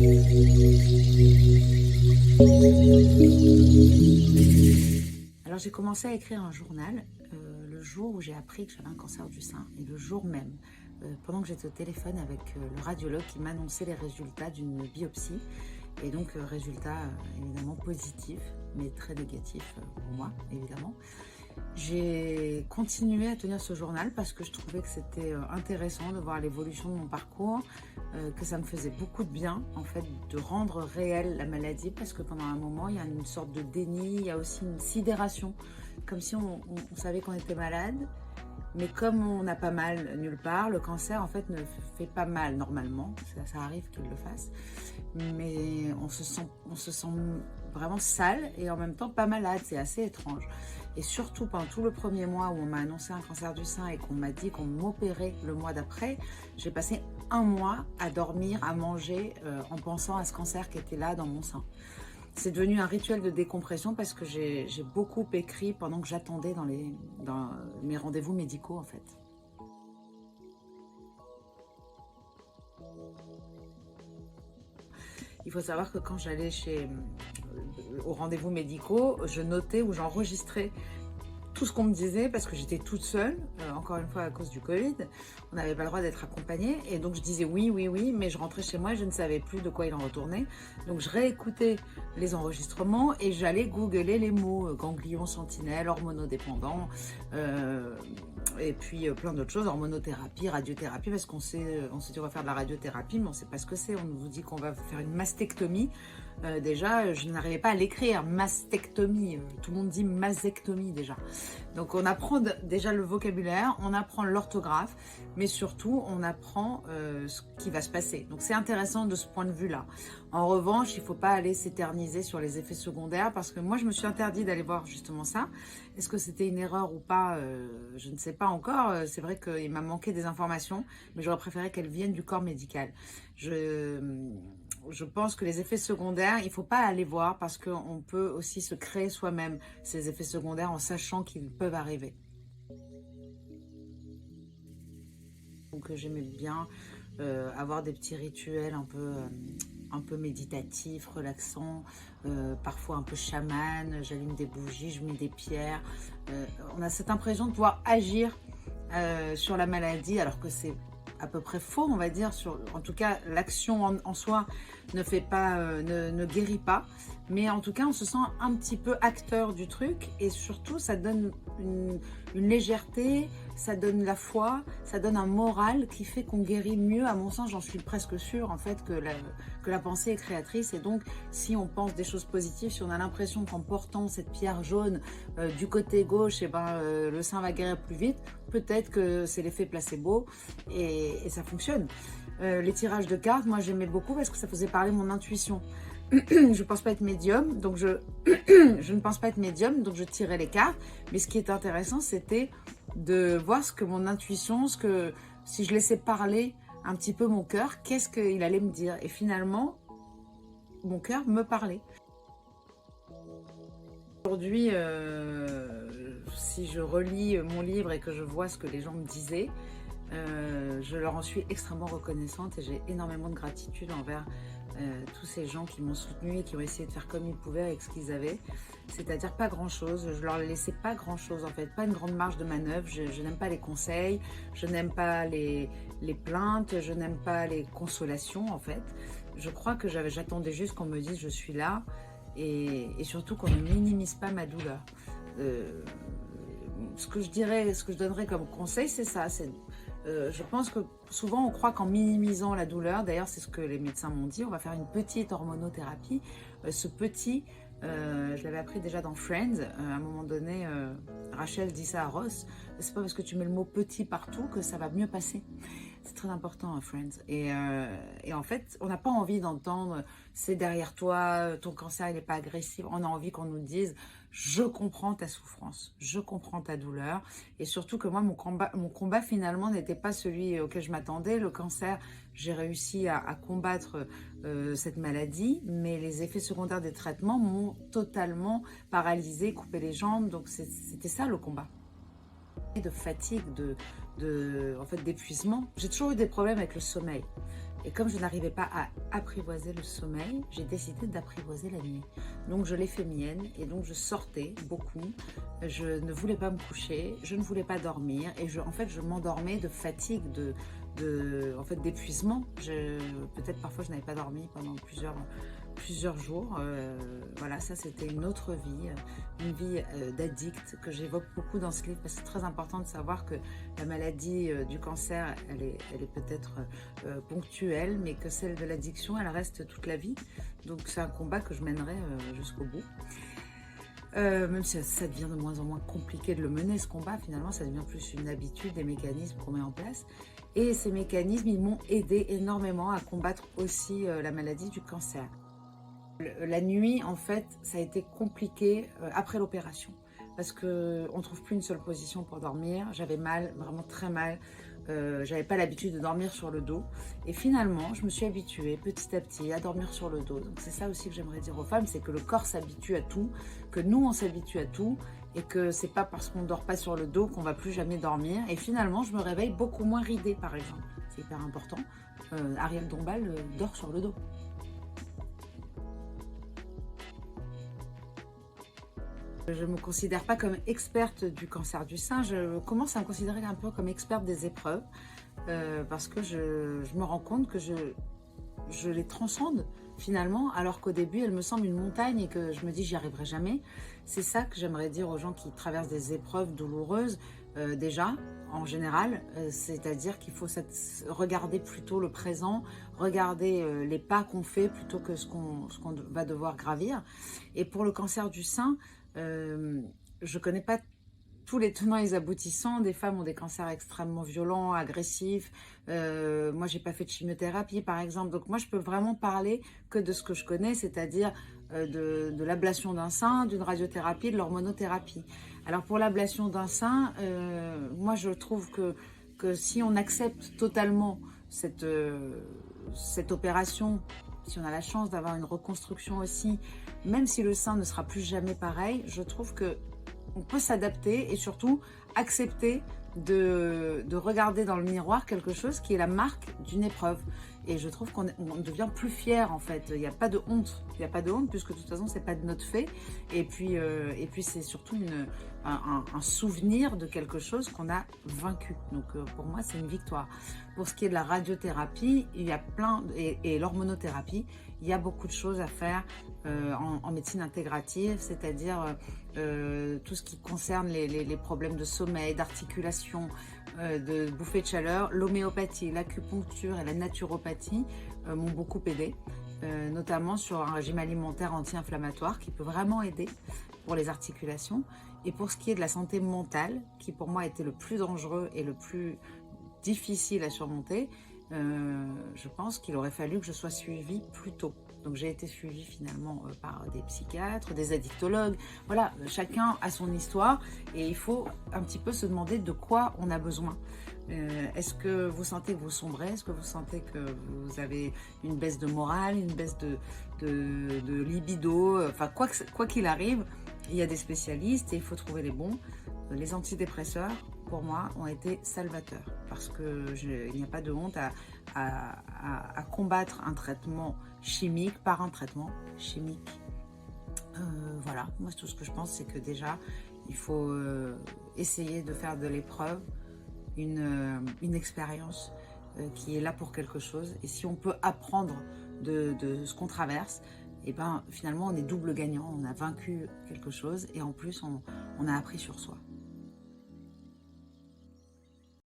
Alors j'ai commencé à écrire un journal le jour où j'ai appris que j'avais un cancer du sein, et le jour même, pendant que j'étais au téléphone avec le radiologue qui m'annonçait les résultats d'une biopsie, et donc résultats évidemment positifs, mais très négatifs pour moi évidemment. J'ai continué à tenir ce journal parce que je trouvais que c'était intéressant de voir l'évolution de mon parcours, que ça me faisait beaucoup de bien en fait de rendre réelle la maladie, parce que pendant un moment il y a une sorte de déni, il y a aussi une sidération, comme si on savait qu'on était malade, mais comme on n'a pas mal nulle part, le cancer en fait ne fait pas mal normalement, ça arrive qu'il le fasse, mais on se sent vraiment sale et en même temps pas malade, c'est assez étrange. Et surtout pendant tout le premier mois où on m'a annoncé un cancer du sein et qu'on m'a dit qu'on m'opérait le mois d'après, j'ai passé un mois à dormir, à manger en pensant à ce cancer qui était là dans mon sein. C'est devenu un rituel de décompression parce que j'ai beaucoup écrit pendant que j'attendais dans mes rendez-vous médicaux en fait. Il faut savoir que quand j'allais aux rendez-vous médicaux, je notais ou j'enregistrais tout ce qu'on me disait parce que j'étais toute seule, encore une fois à cause du Covid, on n'avait pas le droit d'être accompagné, et donc je disais oui, oui, oui, mais je rentrais chez moi et je ne savais plus de quoi il en retournait. Donc je réécoutais les enregistrements et j'allais googler les mots ganglion sentinelle, hormonodépendant, et puis plein d'autres choses, hormonothérapie, radiothérapie, parce qu'on s'est dit on va faire de la radiothérapie, mais on ne sait pas ce que c'est. On nous dit qu'on va faire une mastectomie. Déjà, je n'arrivais pas à l'écrire, mastectomie, tout le monde dit mastectomie déjà. Donc on apprend déjà le vocabulaire, on apprend l'orthographe, mais surtout on apprend ce qui va se passer. Donc c'est intéressant de ce point de vue-là. En revanche, il ne faut pas aller s'éterniser sur les effets secondaires, parce que moi je me suis interdit d'aller voir justement ça. Est-ce que c'était une erreur ou pas? Je ne sais pas encore. C'est vrai qu'il m'a manqué des informations, mais j'aurais préféré qu'elles viennent du corps médical. Je pense que les effets secondaires, il ne faut pas aller voir, parce qu'on peut aussi se créer soi-même ces effets secondaires en sachant qu'ils peuvent arriver. Donc j'aimais bien avoir des petits rituels un peu méditatifs, relaxants, parfois un peu chaman, j'allume des bougies, je mets des pierres. On a cette impression de pouvoir agir sur la maladie, alors que c'est à peu près faux, on va dire. En tout cas, l'action en soi ne guérit pas, mais en tout cas on se sent un petit peu acteur du truc, et surtout ça donne une légèreté, ça donne la foi, ça donne un moral qui fait qu'on guérit mieux. À mon sens, j'en suis presque sûre en fait que la pensée est créatrice, et donc si on pense des choses positives, si on a l'impression qu'en portant cette pierre jaune du côté gauche, le sein va guérir plus vite, peut-être que c'est l'effet placebo, et ça fonctionne. Les tirages de cartes, moi j'aimais beaucoup parce que ça faisait parler mon intuition. Je pense pas être médium, donc je ne pense pas être médium, donc je tirais les cartes. Mais ce qui est intéressant, c'était de voir ce que mon intuition, si je laissais parler un petit peu mon cœur, qu'est-ce qu'il allait me dire. Et finalement, mon cœur me parlait. Aujourd'hui, si je relis mon livre et que je vois ce que les gens me disaient, je leur en suis extrêmement reconnaissante, et j'ai énormément de gratitude envers tous ces gens qui m'ont soutenue et qui ont essayé de faire comme ils pouvaient avec ce qu'ils avaient, c'est-à-dire pas grand-chose. Je leur laissais pas grand-chose en fait, pas une grande marge de manœuvre. Je n'aime pas les conseils, je n'aime pas les plaintes, je n'aime pas les consolations en fait. Je crois que j'attendais juste qu'on me dise je suis là, et surtout qu'on ne minimise pas ma douleur. Ce que je donnerais comme conseil, c'est ça. Je pense que souvent on croit qu'en minimisant la douleur, d'ailleurs c'est ce que les médecins m'ont dit, on va faire une petite hormonothérapie. Je l'avais appris déjà dans Friends, à un moment donné, Rachel dit ça à Ross, c'est pas parce que tu mets le mot petit partout que ça va mieux passer. C'est très important à Friends. Et en fait, on n'a pas envie d'entendre c'est derrière toi, ton cancer il n'est pas agressif. On a envie qu'on nous dise je comprends ta souffrance, je comprends ta douleur. Et surtout que moi, mon combat finalement n'était pas celui auquel je m'attendais. Le cancer, j'ai réussi à combattre cette maladie, mais les effets secondaires des traitements m'ont totalement paralysée, coupé les jambes. Donc c'était ça le combat. De fatigue, en fait, d'épuisement. J'ai toujours eu des problèmes avec le sommeil. Et comme je n'arrivais pas à apprivoiser le sommeil, j'ai décidé d'apprivoiser la nuit. Donc je l'ai fait mienne et donc je sortais beaucoup. Je ne voulais pas me coucher, je ne voulais pas dormir et en fait je m'endormais de fatigue, en fait d'épuisement. Peut-être parfois je n'avais pas dormi pendant plusieurs jours. Voilà, ça c'était une autre vie, une vie d'addict que j'évoque beaucoup dans ce livre parce que c'est très important de savoir que la maladie du cancer, elle est peut-être ponctuelle, mais que celle de l'addiction, elle reste toute la vie. Donc c'est un combat que je mènerai jusqu'au bout. Même si ça devient de moins en moins compliqué de le mener, ce combat, finalement, ça devient plus une habitude, des mécanismes qu'on met en place. Et ces mécanismes, ils m'ont aidé énormément à combattre aussi la maladie du cancer. La nuit, en fait, ça a été compliqué après l'opération parce qu'on ne trouve plus une seule position pour dormir. J'avais mal, vraiment très mal. J'avais pas l'habitude de dormir sur le dos. Et finalement, je me suis habituée petit à petit à dormir sur le dos. Donc c'est ça aussi que j'aimerais dire aux femmes, c'est que le corps s'habitue à tout, que nous, on s'habitue à tout et que c'est pas parce qu'on ne dort pas sur le dos qu'on va plus jamais dormir. Et finalement, je me réveille beaucoup moins ridée, par exemple. C'est hyper important. Ariel Dombal dort sur le dos. Je ne me considère pas comme experte du cancer du sein, je commence à me considérer un peu comme experte des épreuves parce que je me rends compte que je les transcende finalement, alors qu'au début elles me semblent une montagne et que je me dis j'y arriverai jamais. C'est ça que j'aimerais dire aux gens qui traversent des épreuves douloureuses déjà en général, c'est-à-dire qu'il faut regarder plutôt le présent, regarder les pas qu'on fait plutôt que ce qu'on va devoir gravir. Et pour le cancer du sein, je connais pas tous les tenants et les aboutissants. Des femmes ont des cancers extrêmement violents, agressifs. Moi, j'ai pas fait de chimiothérapie, par exemple. Donc, moi, je peux vraiment parler que de ce que je connais, c'est-à-dire de l'ablation d'un sein, d'une radiothérapie, de l'hormonothérapie. Alors, pour l'ablation d'un sein, moi, je trouve que si on accepte totalement cette opération, si on a la chance d'avoir une reconstruction aussi, même si le sein ne sera plus jamais pareil, je trouve qu'on peut s'adapter et surtout accepter de regarder dans le miroir quelque chose qui est la marque d'une épreuve. Et je trouve qu'on devient plus fier en fait. Il n'y a pas de honte. Il n'y a pas de honte puisque de toute façon, c'est pas de notre fait. Et puis c'est surtout un souvenir de quelque chose qu'on a vaincu. Donc pour moi, c'est une victoire. Pour ce qui est de la radiothérapie, il y a et l'hormonothérapie, il y a beaucoup de choses à faire en médecine intégrative, c'est-à-dire tout ce qui concerne les problèmes de sommeil, d'articulation, de bouffées de chaleur. L'homéopathie, l'acupuncture et la naturopathie m'ont beaucoup aidé, notamment sur un régime alimentaire anti-inflammatoire qui peut vraiment aider pour les articulations. Et pour ce qui est de la santé mentale, qui pour moi était le plus dangereux et le plus difficile à surmonter, je pense qu'il aurait fallu que je sois suivie plus tôt. Donc j'ai été suivie finalement par des psychiatres, des addictologues. Voilà, chacun a son histoire et il faut un petit peu se demander de quoi on a besoin. Est-ce que vous sentez que vous sombrez? Est-ce que vous sentez que vous avez une baisse de morale, une baisse de libido? Enfin, quoi qu'il arrive, il y a des spécialistes et il faut trouver les bons. Les antidépresseurs, pour moi, ont été salvateurs parce qu'il n'y a pas de honte à combattre un traitement chimique par un traitement chimique. Voilà, moi tout ce que je pense, c'est que déjà, il faut essayer de faire de l'épreuve une expérience qui est là pour quelque chose. Et si on peut apprendre de ce qu'on traverse, et ben finalement on est double gagnant, on a vaincu quelque chose et en plus on a appris sur soi.